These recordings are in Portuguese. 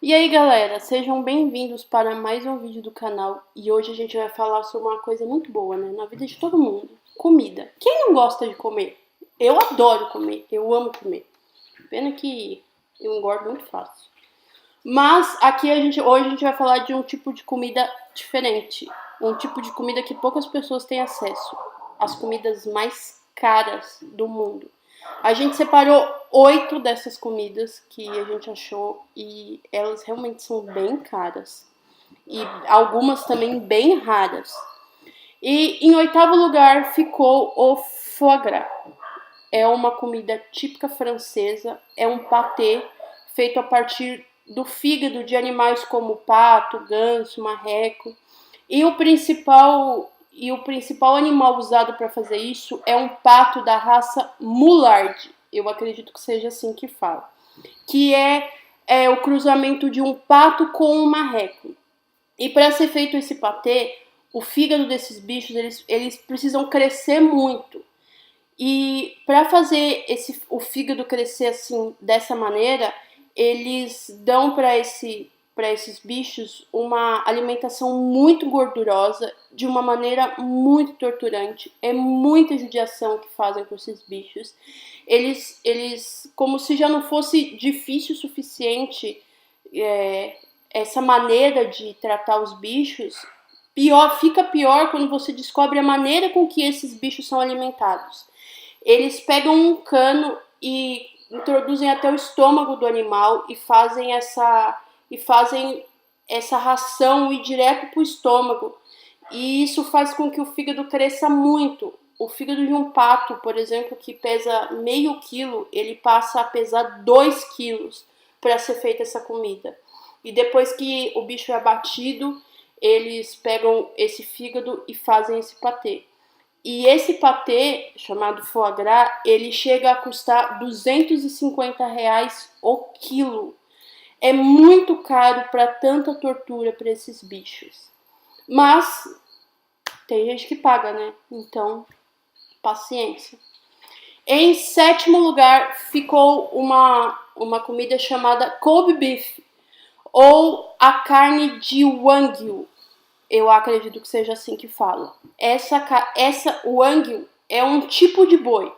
E aí galera, sejam bem-vindos para mais um vídeo do canal. E hoje a gente vai falar sobre uma coisa muito boa, né? Na vida de todo mundo, comida. Quem não gosta de comer? Eu adoro comer, eu amo comer. Pena que eu engordo muito fácil. Mas aqui hoje a gente vai falar de um tipo de comida diferente. Um tipo de comida que poucas pessoas têm acesso. As comidas mais caras do mundo. A gente separou 8 dessas comidas que a gente achou e elas realmente são bem caras. E algumas também bem raras. E em oitavo lugar ficou o foie gras. É uma comida típica francesa, é um patê feito a partir do fígado de animais como pato, ganso, marreco. E o principal animal usado para fazer isso é um pato da raça Moulard. Eu acredito que seja assim que fala. Que é o cruzamento de um pato com um marreco. E para ser feito esse patê, o fígado desses bichos eles precisam crescer muito. E para fazer o fígado crescer assim, dessa maneira, eles dão para esses bichos uma alimentação muito gordurosa, de uma maneira muito torturante. É muita judiação que fazem com esses bichos. Como se já não fosse difícil o suficiente essa maneira de tratar os bichos, fica pior quando você descobre a maneira com que esses bichos são alimentados. Eles pegam um cano e introduzem até o estômago do animal e fazem essa ração ir direto para o estômago. E isso faz com que o fígado cresça muito. O fígado de um pato, por exemplo, que pesa meio quilo, ele passa a pesar 2 quilos para ser feita essa comida. E depois que o bicho é abatido, eles pegam esse fígado e fazem esse patê. E esse patê, chamado foie gras, ele chega a custar R$ 250 o quilo. É muito caro para tanta tortura para esses bichos. Mas tem gente que paga, né? Então, paciência. Em sétimo lugar ficou uma comida chamada Kobe beef, ou a carne de Wagyu. Eu acredito que seja assim que fala. O Wagyu é um tipo de boi.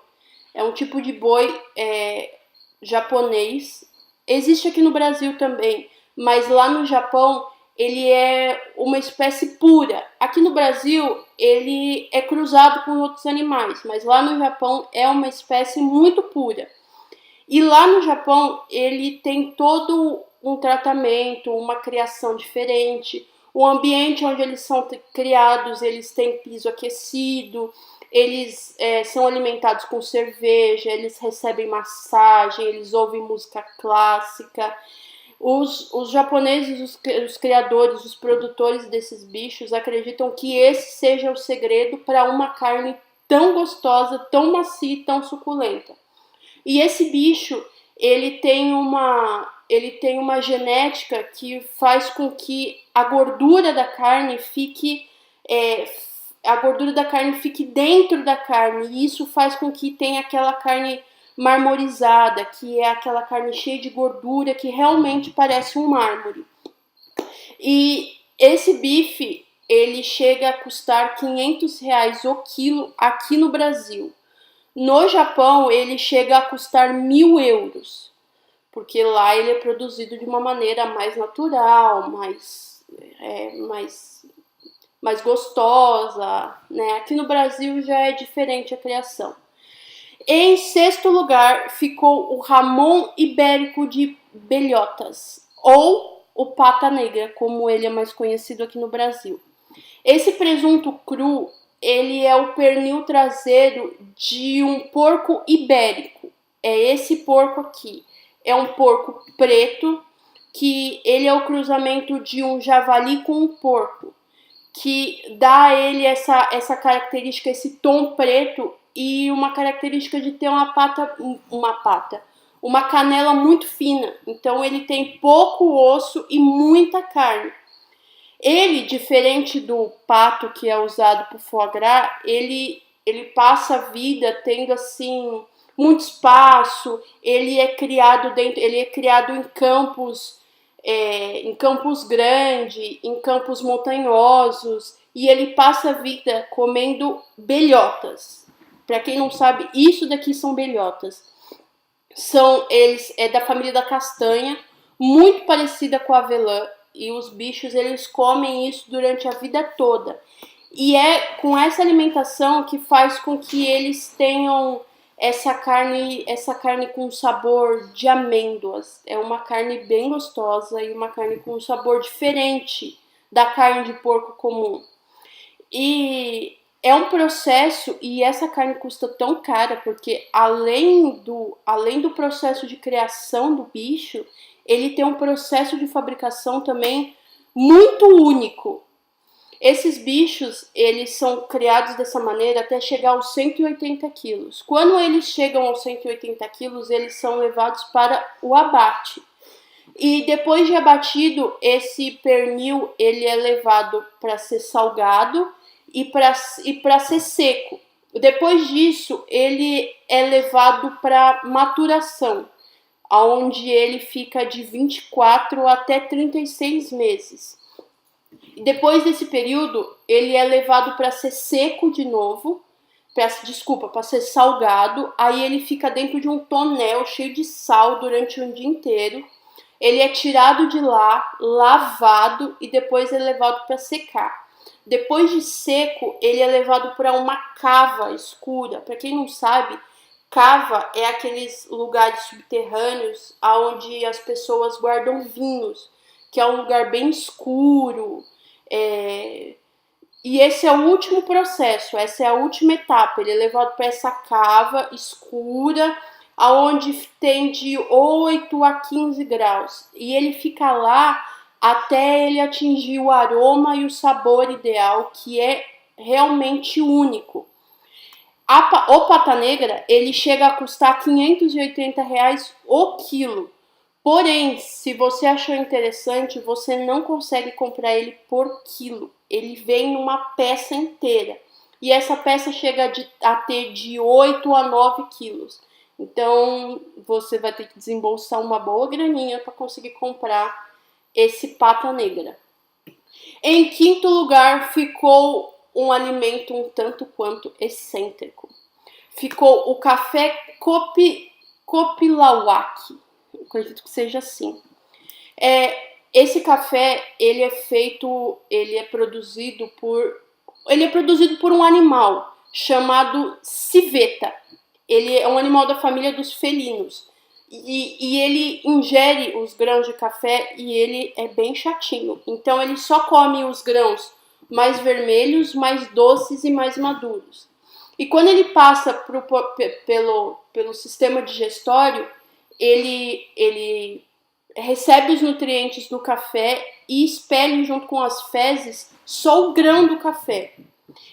É um tipo de boi japonês. Existe aqui no Brasil também, mas lá no Japão ele é uma espécie pura. Aqui no Brasil ele é cruzado com outros animais, mas lá no Japão é uma espécie muito pura. E lá no Japão ele tem todo um tratamento, uma criação diferente. O ambiente onde eles são criados, eles têm piso aquecido, eles são alimentados com cerveja, eles recebem massagem, eles ouvem música clássica. Os japoneses, os criadores, os produtores desses bichos acreditam que esse seja o segredo para uma carne tão gostosa, tão macia e tão suculenta. E esse bicho, ele tem uma genética que faz com que é, a gordura da carne fique dentro da carne, e isso faz com que tenha aquela carne marmorizada, que é aquela carne cheia de gordura que realmente parece um mármore. E esse bife, ele chega a custar R$ 500 o quilo aqui no Brasil. No Japão, ele chega a custar 1.000 euros, porque lá ele é produzido de uma maneira mais natural, mais gostosa, né? Aqui no Brasil já é diferente a criação. Em sexto lugar ficou o Ramon Ibérico de Belhotas, ou o pata negra, como ele é mais conhecido aqui no Brasil. Esse presunto cru, ele é o pernil traseiro de um porco ibérico. É esse porco aqui. É um porco preto, que ele é o cruzamento de um javali com um porco, que dá a ele essa característica, esse tom preto e uma característica de ter uma canela muito fina. Então ele tem pouco osso e muita carne. Ele, diferente do pato que é usado para o foie gras, ele passa a vida tendo assim muito espaço. Ele é criado em campos em Campos Grande, em campos montanhosos, e ele passa a vida comendo belhotas. Para quem não sabe, isso daqui são belhotas. É da família da castanha, muito parecida com a avelã, e os bichos eles comem isso durante a vida toda. E é com essa alimentação que faz com que eles tenham essa carne com sabor de amêndoas. É uma carne bem gostosa e uma carne com um sabor diferente da carne de porco comum. E é um processo, e essa carne custa tão cara, porque além do processo de criação do bicho, ele tem um processo de fabricação também muito único. Esses bichos, eles são criados dessa maneira até chegar aos 180 quilos. Quando eles chegam aos 180 quilos, eles são levados para o abate. E depois de abatido, esse pernil ele é levado para ser salgado e para ser seco. Depois disso, ele é levado para maturação, onde ele fica de 24 até 36 meses. Depois desse período, ele é levado para ser seco de novo, para ser salgado. Aí ele fica dentro de um tonel cheio de sal durante um dia inteiro. Ele é tirado de lá, lavado e depois é levado para secar. Depois de seco, ele é levado para uma cava escura. Para quem não sabe, cava é aqueles lugares subterrâneos onde as pessoas guardam vinhos, que é um lugar bem escuro. E esse é o último processo, essa é a última etapa. Ele é levado para essa cava escura, aonde tem de 8 a 15 graus. E ele fica lá até ele atingir o aroma e o sabor ideal, que é realmente único. O pata negra, ele chega a custar R$580 o quilo. Porém, se você achou interessante, você não consegue comprar ele por quilo. Ele vem numa peça inteira. E essa peça chega a ter de 8 a 9 quilos. Então, você vai ter que desembolsar uma boa graninha para conseguir comprar esse pata negra. Em quinto lugar, ficou um alimento um tanto quanto excêntrico. Ficou o café Kopilawak. Eu acredito que seja assim. Esse café, ele é produzido por um animal chamado civeta. Ele é um animal da família dos felinos. E ele ingere os grãos de café e ele é bem chatinho. Então ele só come os grãos mais vermelhos, mais doces e mais maduros. E quando ele passa pelo sistema digestório, ele recebe os nutrientes do café e expele junto com as fezes só o grão do café.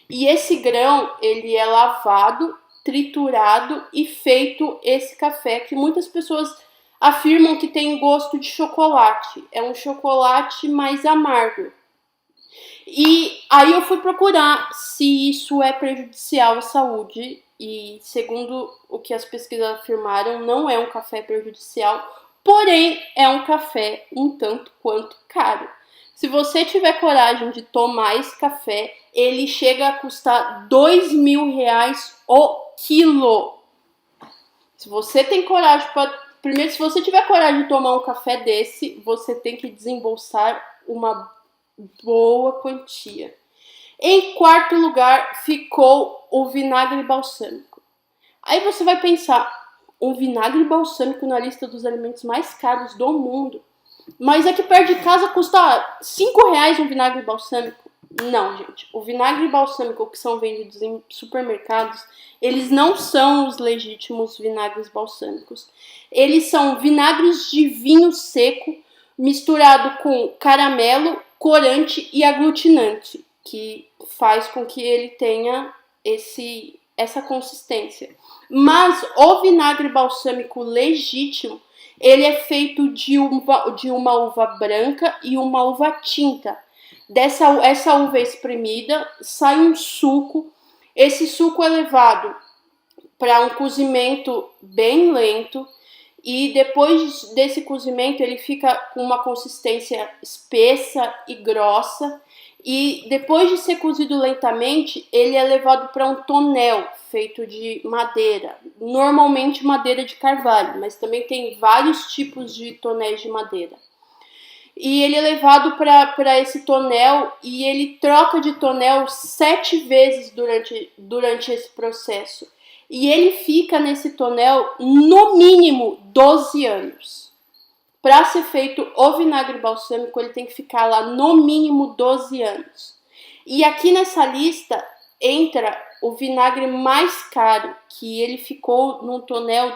E esse grão, ele é lavado, triturado e feito esse café que muitas pessoas afirmam que tem gosto de chocolate. É um chocolate mais amargo. E aí eu fui procurar se isso é prejudicial à saúde. E segundo o que as pesquisas afirmaram, não é um café prejudicial, porém é um café um tanto quanto caro. Se você tiver coragem de tomar esse café, ele chega a custar R$2.000 o quilo. Se você tem coragem primeiro, se você tiver coragem de tomar um café desse, você tem que desembolsar uma boa quantia. Em quarto lugar, ficou o vinagre balsâmico. Aí você vai pensar, um vinagre balsâmico na lista dos alimentos mais caros do mundo. Mas aqui perto de casa custa R$5 um vinagre balsâmico. Não, gente. O vinagre balsâmico que são vendidos em supermercados, eles não são os legítimos vinagres balsâmicos. Eles são vinagres de vinho seco misturado com caramelo, corante e aglutinante, que faz com que ele tenha essa consistência. Mas o vinagre balsâmico legítimo, ele é feito de uma uva branca e uma uva tinta. Essa uva é espremida, sai um suco. Esse suco é levado para um cozimento bem lento E depois desse cozimento ele fica com uma consistência espessa e grossa. E depois de ser cozido lentamente, ele é levado para um tonel feito de madeira, normalmente madeira de carvalho, mas também tem vários tipos de tonéis de madeira. E ele é levado para esse tonel e ele troca de tonel 7 vezes durante esse processo. E ele fica nesse tonel no mínimo 12 anos. Para ser feito o vinagre balsâmico, ele tem que ficar lá no mínimo 12 anos. E aqui nessa lista entra o vinagre mais caro, que ele ficou num tonel,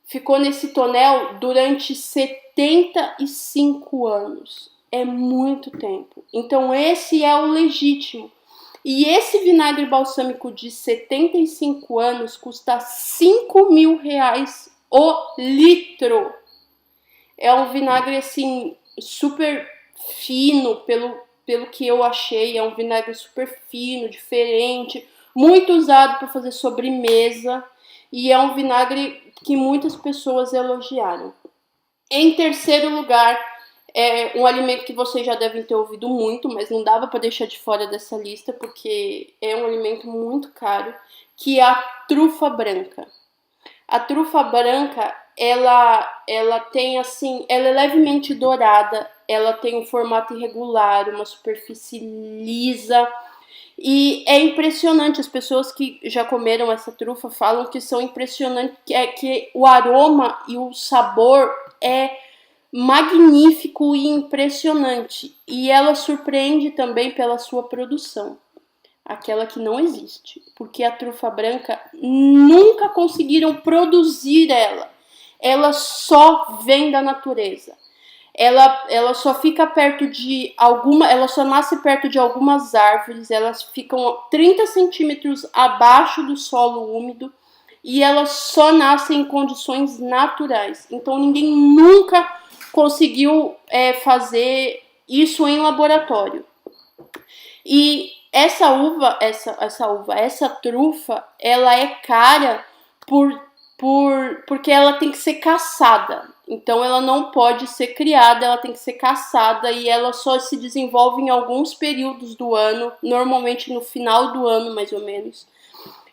ficou nesse tonel durante 75 anos. É muito tempo. Então esse é o legítimo. E esse vinagre balsâmico de 75 anos custa 5 mil reais o litro. É um vinagre assim super fino, pelo que eu achei. É um vinagre super fino, diferente, muito usado para fazer sobremesa. E é um vinagre que muitas pessoas elogiaram. Em terceiro lugar, é um alimento que vocês já devem ter ouvido muito, mas não dava para deixar de fora dessa lista, porque é um alimento muito caro, que é a trufa branca. A trufa branca, ela tem assim, ela é levemente dourada, ela tem um formato irregular, uma superfície lisa, e é impressionante. As pessoas que já comeram essa trufa falam que são impressionantes, que o aroma e o sabor é magnífico e impressionante. E ela surpreende também pela sua produção, aquela que não existe, porque a trufa branca nunca conseguiram produzir ela. Ela só vem da natureza. Ela só fica perto de ela só nasce perto de algumas árvores, elas ficam 30 centímetros abaixo do solo úmido e elas só nascem em condições naturais. Então ninguém nunca conseguiu fazer isso em laboratório. E essa trufa, ela é cara porque ela tem que ser caçada. Então ela não pode ser criada, ela tem que ser caçada e ela só se desenvolve em alguns períodos do ano, normalmente no final do ano, mais ou menos.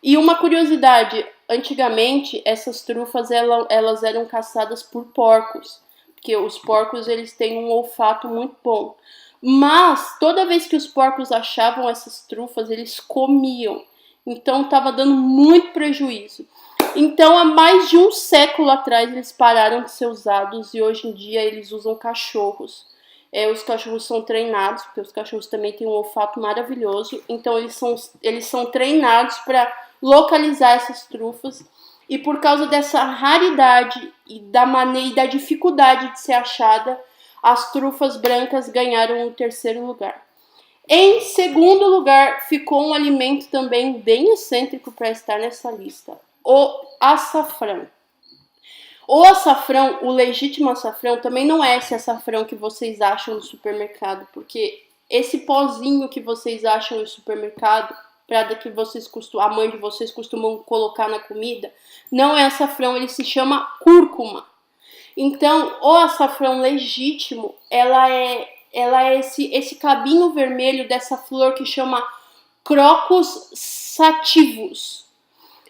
E uma curiosidade, antigamente essas trufas elas eram caçadas por porcos, porque os porcos eles têm um olfato muito bom. Mas toda vez que os porcos achavam essas trufas, eles comiam. Então estava dando muito prejuízo. Então, há mais de um século atrás, eles pararam de ser usados e hoje em dia eles usam cachorros. Os cachorros são treinados, porque os cachorros também têm um olfato maravilhoso. Então, eles são treinados para localizar essas trufas. E por causa dessa raridade e da dificuldade de ser achada, as trufas brancas ganharam o terceiro lugar. Em segundo lugar, ficou um alimento também bem excêntrico para estar nessa lista: o açafrão. O açafrão, o legítimo açafrão, também não é esse açafrão que vocês acham no supermercado, porque esse pozinho que vocês acham no supermercado, a mãe de vocês costumam colocar na comida, não é açafrão, ele se chama cúrcuma. Então, o açafrão legítimo, ela é esse cabinho vermelho dessa flor que chama Crocus sativus.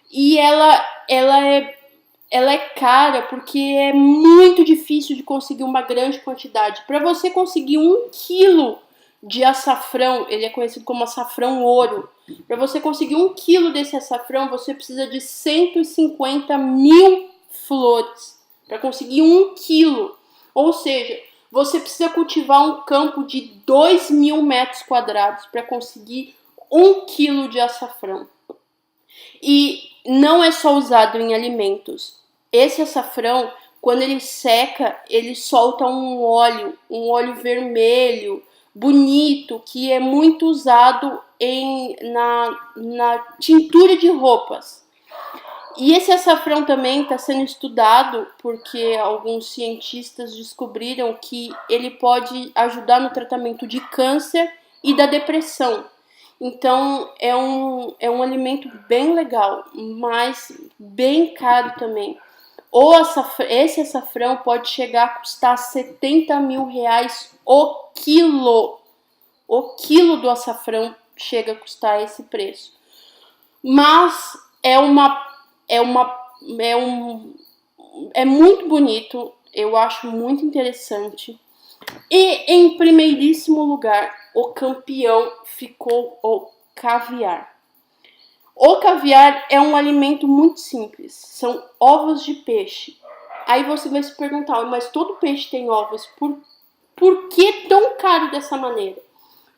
E ela é cara porque é muito difícil de conseguir uma grande quantidade. Para você conseguir 1 quilo de açafrão, ele é conhecido como açafrão ouro. Para você conseguir 1 quilo desse açafrão, você precisa de 150 mil flores para conseguir 1 quilo. Ou seja, você precisa cultivar um campo de 2.000 metros quadrados para conseguir 1 quilo de açafrão. E não é só usado em alimentos. Esse açafrão, quando ele seca, ele solta um óleo vermelho, bonito, que é muito usado na tintura de roupas. E esse açafrão também está sendo estudado porque alguns cientistas descobriram que ele pode ajudar no tratamento de câncer e da depressão. Então é um alimento bem legal, mas bem caro também. esse açafrão pode chegar a custar 70 mil reais o quilo. O quilo do açafrão chega a custar esse preço. Mas é muito bonito, eu acho muito interessante. E em primeiríssimo lugar, o campeão ficou o caviar. O caviar é um alimento muito simples, são ovos de peixe. Aí você vai se perguntar, mas todo peixe tem ovos, por que tão caro dessa maneira?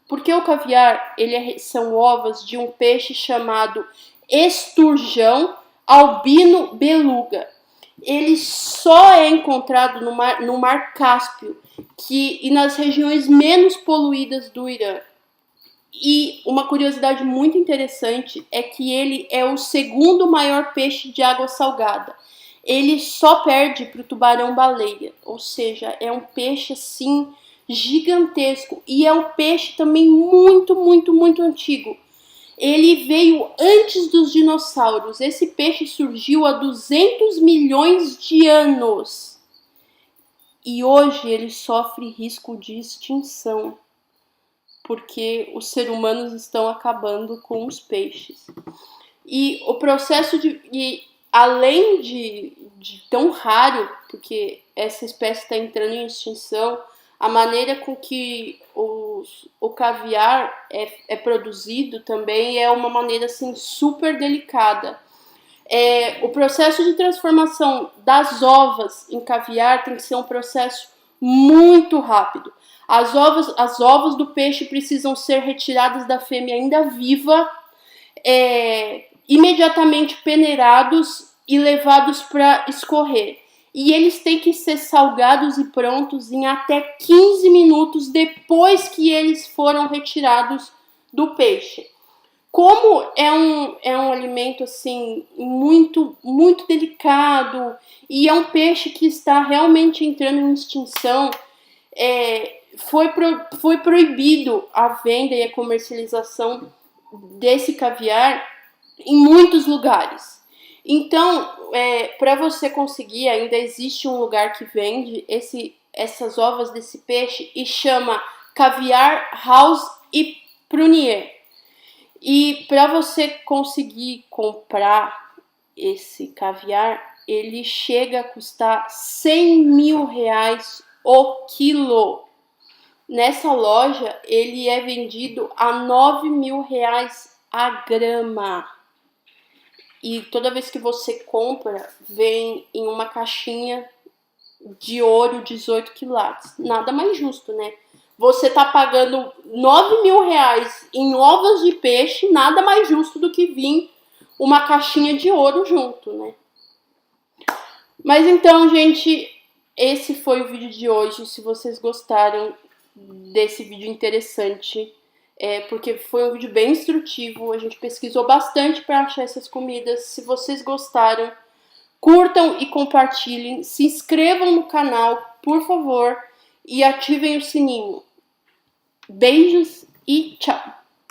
Porque o caviar, são ovos de um peixe chamado esturjão albino beluga. Ele só é encontrado no mar Cáspio e nas regiões menos poluídas do Irã. E uma curiosidade muito interessante é que ele é o segundo maior peixe de água salgada. Ele só perde para o tubarão-baleia, ou seja, é um peixe assim gigantesco e é um peixe também muito, muito, muito antigo. Ele veio antes dos dinossauros. Esse peixe surgiu há 200 milhões de anos. E hoje ele sofre risco de extinção, porque os seres humanos estão acabando com os peixes. E o processo além de tão raro, porque essa espécie está entrando em extinção, a maneira com que o caviar é produzido também é uma maneira assim, super delicada. O processo de transformação das ovas em caviar tem que ser um processo muito rápido. As ovas do peixe precisam ser retiradas da fêmea ainda viva, imediatamente peneirados e levados para escorrer. E eles têm que ser salgados e prontos em até 15 minutos depois que eles foram retirados do peixe. Como é um alimento assim muito, muito delicado e é um peixe que está realmente entrando em extinção, foi proibido a venda e a comercialização desse caviar em muitos lugares. Então, para você conseguir, ainda existe um lugar que vende essas ovas desse peixe e chama Caviar House e Prunier. E para você conseguir comprar esse caviar, ele chega a custar 100 mil reais o quilo. Nessa loja, ele é vendido a 9 mil reais a grama. E toda vez que você compra, vem em uma caixinha de ouro 18 quilates. Nada mais justo, né? Você tá pagando 9 mil reais em ovos de peixe, nada mais justo do que vir uma caixinha de ouro junto, né? Mas então, gente, esse foi o vídeo de hoje. Se vocês gostaram desse vídeo interessante, porque foi um vídeo bem instrutivo, a gente pesquisou bastante para achar essas comidas. Se vocês gostaram, curtam e compartilhem, se inscrevam no canal, por favor, e ativem o sininho. Beijos e tchau!